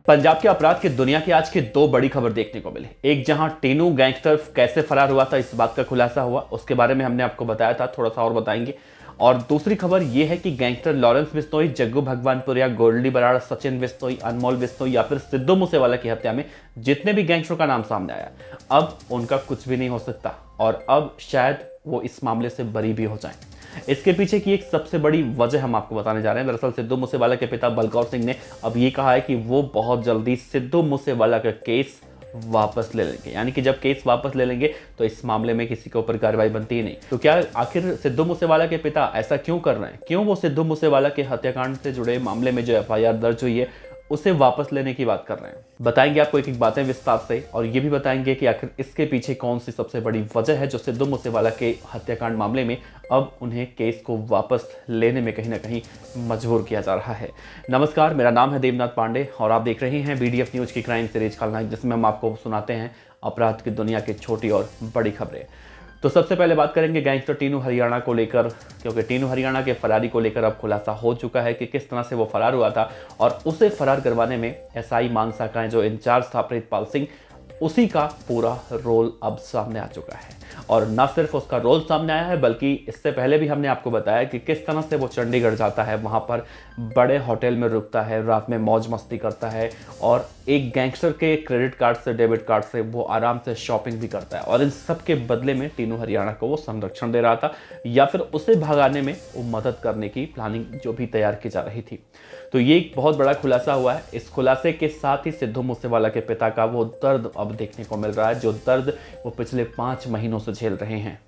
पंजाब के अपराध की दुनिया की आज की दो बड़ी खबर देखने को मिली। एक, जहां टीनू गैंगस्टर कैसे फरार हुआ था, इस बात का खुलासा हुआ, उसके बारे में हमने आपको बताया था, थोड़ा सा और बताएंगे। और दूसरी खबर यह है कि गैंगस्टर लॉरेंस बिश्नोई, जग्गू भगवानपुरिया, गोल्डी बराड़, सचिन बिश्नोई, अनमोल बिश्नोई या फिर सिद्धू मूसेवाला की हत्या में जितने भी गैंगस्टरों का नाम सामने आया, अब उनका कुछ भी नहीं हो सकता और अब शायद वो इस मामले से बरी भी हो जाएं। इसके पीछे की एक सबसे बड़ी वजह हम आपको बताने जा रहे हैं। दरअसल सिद्धू मूसेवाला के पिता बलकौर सिंह ने अब ये कहा है कि वो बहुत जल्दी सिद्धू मूसेवाला का केस वापस ले लेंगे, यानी कि जब केस वापस ले लेंगे तो इस मामले में किसी के ऊपर कार्रवाई बनती ही नहीं। तो क्या आखिर सिद्धू मूसेवाला के पिता ऐसा क्यों कर रहे हैं? क्यों वो सिद्धू मूसेवाला के हत्याकांड से जुड़े मामले में जो एफआईआर दर्ज हुई है उसे वापस लेने की बात कर रहे हैं? बताएंगे आपको एक एक बातें विस्तार से, और ये भी बताएंगे कि आखिर इसके पीछे कौन सी सबसे बड़ी वजह है जो सिद्धू मूसेवाला के हत्याकांड मामले में अब उन्हें केस को वापस लेने में कहीं ना कहीं मजबूर किया जा रहा है। नमस्कार, मेरा नाम है देवनाथ पांडे और आप देख रहे हैं बीडीएफ न्यूज की क्राइम सीरीज खलनायक, जिसमें हम आपको सुनाते हैं अपराध की दुनिया की छोटी और बड़ी खबरें। तो सबसे पहले बात करेंगे गैंगस्टर टीनू हरियाणा को लेकर, क्योंकि टीनू हरियाणा के फरारी को लेकर अब खुलासा हो चुका है कि किस तरह से वो फरार हुआ था और उसे फरार करवाने में एसआई मानसा का जो इंचार्ज था प्रीतपाल सिंह, उसी का पूरा रोल अब सामने आ चुका है। और न सिर्फ उसका रोल सामने आया है बल्कि इससे पहले भी हमने आपको बताया कि किस तरह से वो चंडीगढ़ जाता है, वहाँ पर बड़े होटल में रुकता है, रात में मौज मस्ती करता है और एक गैंगस्टर के क्रेडिट कार्ड से, डेबिट कार्ड से वो आराम से शॉपिंग भी करता है। और इन सब के बदले में टीनू हरियाणा को वो संरक्षण दे रहा था या फिर उसे भगाने में वो मदद करने की प्लानिंग जो भी तैयार की जा रही थी। तो ये एक बहुत बड़ा खुलासा हुआ है। इस खुलासे के साथ ही सिद्धू मूसेवाला के पिता का वो दर्द अब देखने को मिल रहा है, जो दर्द वो पिछले 5 महीनों से झेल रहे हैं।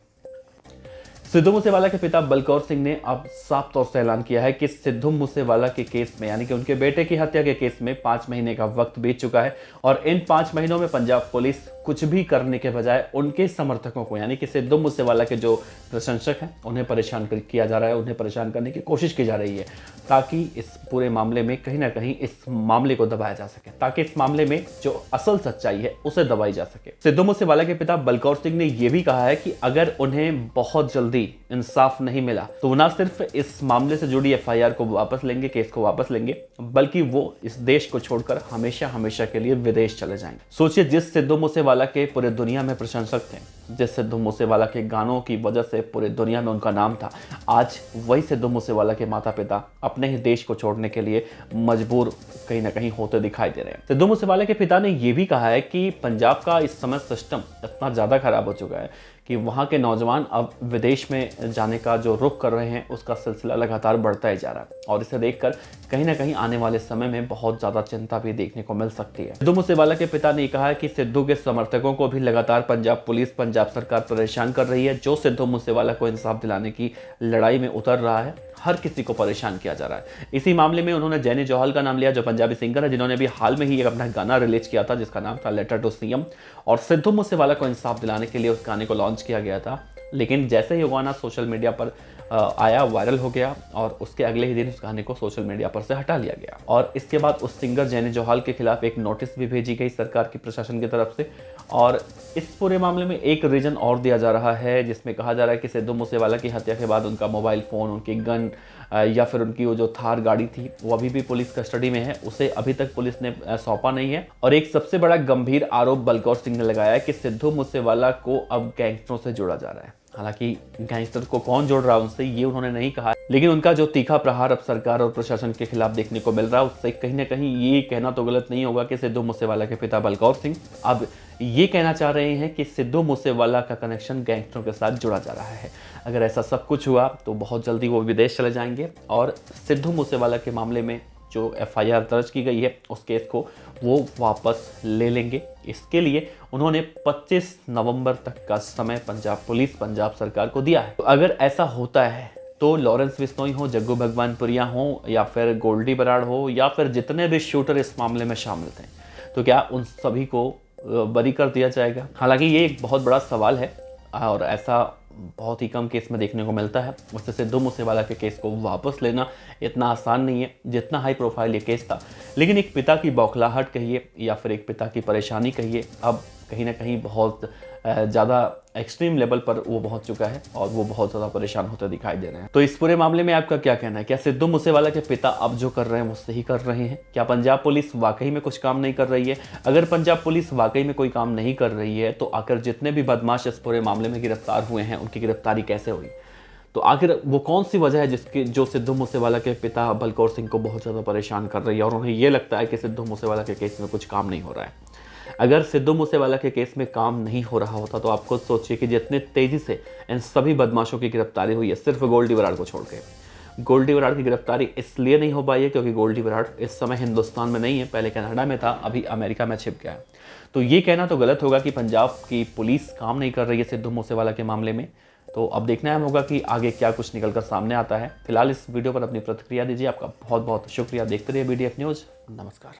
सिद्धू मूसेवाला के पिता बलकौर सिंह ने अब साफ तौर से ऐलान किया है कि सिद्धू मूसेवाला के केस में, यानी कि उनके बेटे की हत्या के केस में 5 महीने का वक्त बीत चुका है और इन 5 महीनों में पंजाब पुलिस कुछ भी करने के बजाय उनके समर्थकों को, यानी कि सिद्धू मूसेवाला के जो प्रशंसक हैं, उन्हें परेशान किया जा रहा है, उन्हें परेशान करने की कोशिश की जा रही है ताकि इस पूरे मामले में कहीं ना कहीं इस मामले को दबाया जा सके, ताकि इस मामले में जो असल सच्चाई है उसे दबाई जा सके। सिद्धू मूसेवाला के पिता बलकौर सिंह ने यह भी कहा है कि अगर उन्हें बहुत जल्दी इंसाफ नहीं मिला तो ना सिर्फ इस मामले से जुड़ी एफआईआर को वापस लेंगे, केस को वापस लेंगे, बल्कि वो इस देश को छोड़कर हमेशा हमेशा के लिए विदेश चले जाएंगे। सोचिए, जिस सिद्धू मूसेवाला के पूरे दुनिया में प्रशंसक थे, जिस सिद्धू मूसेवाला के गानों की वजह से पूरे दुनिया में उनका नाम था, आज वही सिद्धू मूसेवाला के माता पिता अपने ही देश को छोड़ने के लिए मजबूर कहीं ना कहीं होते दिखाई दे रहे हैं। सिद्धू मूसेवाला के पिता ने यह भी कहा है कि पंजाब का इस समय सिस्टम इतना ज्यादा खराब हो चुका है कि वहाँ के नौजवान अब विदेश में जाने का जो रुख कर रहे हैं उसका सिलसिला लगातार बढ़ता ही जा रहा है और इसे देखकर कहीं ना कहीं आने वाले समय में बहुत ज़्यादा चिंता भी देखने को मिल सकती है। सिद्धू मूसेवाला के पिता ने कहा है कि सिद्धू के समर्थकों को भी लगातार पंजाब पुलिस, पंजाब सरकार परेशान कर रही है। जो सिद्धू मूसेवाला को इंसाफ दिलाने की लड़ाई में उतर रहा है, हर किसी को परेशान किया जा रहा है। इसी मामले में उन्होंने जैनी जोहल का नाम लिया, जो पंजाबी सिंगर है, जिन्होंने भी हाल में ही एक अपना गाना रिलीज किया था जिसका नाम था लेटर टू सीएम, और सिद्धू मूसेवाला को इंसाफ दिलाने के लिए उस गाने को लॉन्च किया गया था। लेकिन जैसे ही गाना सोशल मीडिया पर आया, वायरल हो गया और उसके अगले ही दिन उस गाने को सोशल मीडिया पर से हटा लिया गया और इसके बाद उस सिंगर जैनी जोहल के खिलाफ एक नोटिस भी भेजी गई सरकार की, प्रशासन की तरफ से। और इस पूरे मामले में एक रीजन और दिया जा रहा है जिसमें कहा जा रहा है कि सिद्धू मूसेवाला की हत्या के बाद उनका मोबाइल फ़ोन, उनकी गन या फिर उनकी वो जो थार गाड़ी थी वो अभी भी पुलिस कस्टडी में है, उसे अभी तक पुलिस ने सौंपा नहीं है। और एक सबसे बड़ा गंभीर आरोप बलकौर सिंह ने लगाया है कि सिद्धू मूसेवाला को अब गैंगस्टरों से जोड़ा जा रहा है। हालांकि गैंगस्टर को कौन जोड़ रहा है उनसे, ये उन्होंने नहीं कहा, लेकिन उनका जो तीखा प्रहार अब सरकार और प्रशासन के खिलाफ देखने को मिल रहा है उससे कहीं ना कहीं ये कहना तो गलत नहीं होगा कि सिद्धू मूसेवाला के पिता बलकौर सिंह अब ये कहना चाह रहे हैं कि सिद्धू मूसेवाला का कनेक्शन गैंगस्टरों के साथ जुड़ा जा रहा है। अगर ऐसा सब कुछ हुआ तो बहुत जल्दी वो विदेश चले जाएंगे और सिद्धू मूसेवाला के मामले में जो एफआईआर दर्ज की गई है उस केस को वो वापस ले लेंगे। इसके लिए उन्होंने 25 नवंबर तक का समय पंजाब पुलिस, पंजाब सरकार को दिया है। तो अगर ऐसा होता है तो लॉरेंस बिश्नोई हो, जग्गू भगवानपुरिया हो या फिर गोल्डी बराड़ हो या फिर जितने भी शूटर इस मामले में शामिल थे, तो क्या उन सभी को बरी कर दिया जाएगा? हालांकि ये एक बहुत बड़ा सवाल है और ऐसा बहुत ही कम केस में देखने को मिलता है। उससे सिद्धू मूसेवाला के केस को वापस लेना इतना आसान नहीं है जितना हाई प्रोफाइल ये केस था। लेकिन एक पिता की बौखलाहट कहिए या फिर एक पिता की परेशानी कहिए, अब कहीं ना कहीं बहुत ज़्यादा एक्सट्रीम लेवल पर वो पहुंच चुका है और वो बहुत ज़्यादा परेशान होते दिखाई दे रहे हैं। तो इस पूरे मामले में आपका क्या कहना है? क्या सिद्धू मूसेवाला के पिता अब जो कर रहे हैं वो सही कर रहे हैं? क्या पंजाब पुलिस वाकई में कुछ काम नहीं कर रही है? अगर पंजाब पुलिस वाकई में कोई काम नहीं कर रही है तो आखिर जितने भी बदमाश इस पूरे मामले में गिरफ्तार हुए हैं उनकी गिरफ्तारी कैसे हुई? तो आखिर वो कौन सी वजह है जिसकी जो सिद्धू मूसेवाला के पिता बलकौर सिंह को बहुत ज़्यादा परेशान कर रही है और उन्हें ये लगता है कि सिद्धू मूसेवाला के केस में कुछ काम नहीं हो रहा है? अगर सिद्धू मूसेवाला के केस में काम नहीं हो रहा होता तो आप खुद सोचिए कि जितने तेजी से इन सभी बदमाशों की गिरफ्तारी हुई है, सिर्फ गोल्डी बराड़ को छोड़ के। गोल्डी बराड़ की गिरफ्तारी इसलिए नहीं हो पाई है क्योंकि गोल्डी बराड़ इस समय हिंदुस्तान में नहीं है, पहले कनाडा में था, अभी अमेरिका में छिप गया है। तो ये कहना तो गलत होगा कि पंजाब की पुलिस काम नहीं कर रही है सिद्धू मूसेवाला के मामले में। तो अब देखना है होगा कि आगे क्या कुछ निकल कर सामने आता है। फिलहाल इस वीडियो पर अपनी प्रतिक्रिया दीजिए। आपका बहुत बहुत शुक्रिया। देखते रहिए BDF न्यूज़। नमस्कार।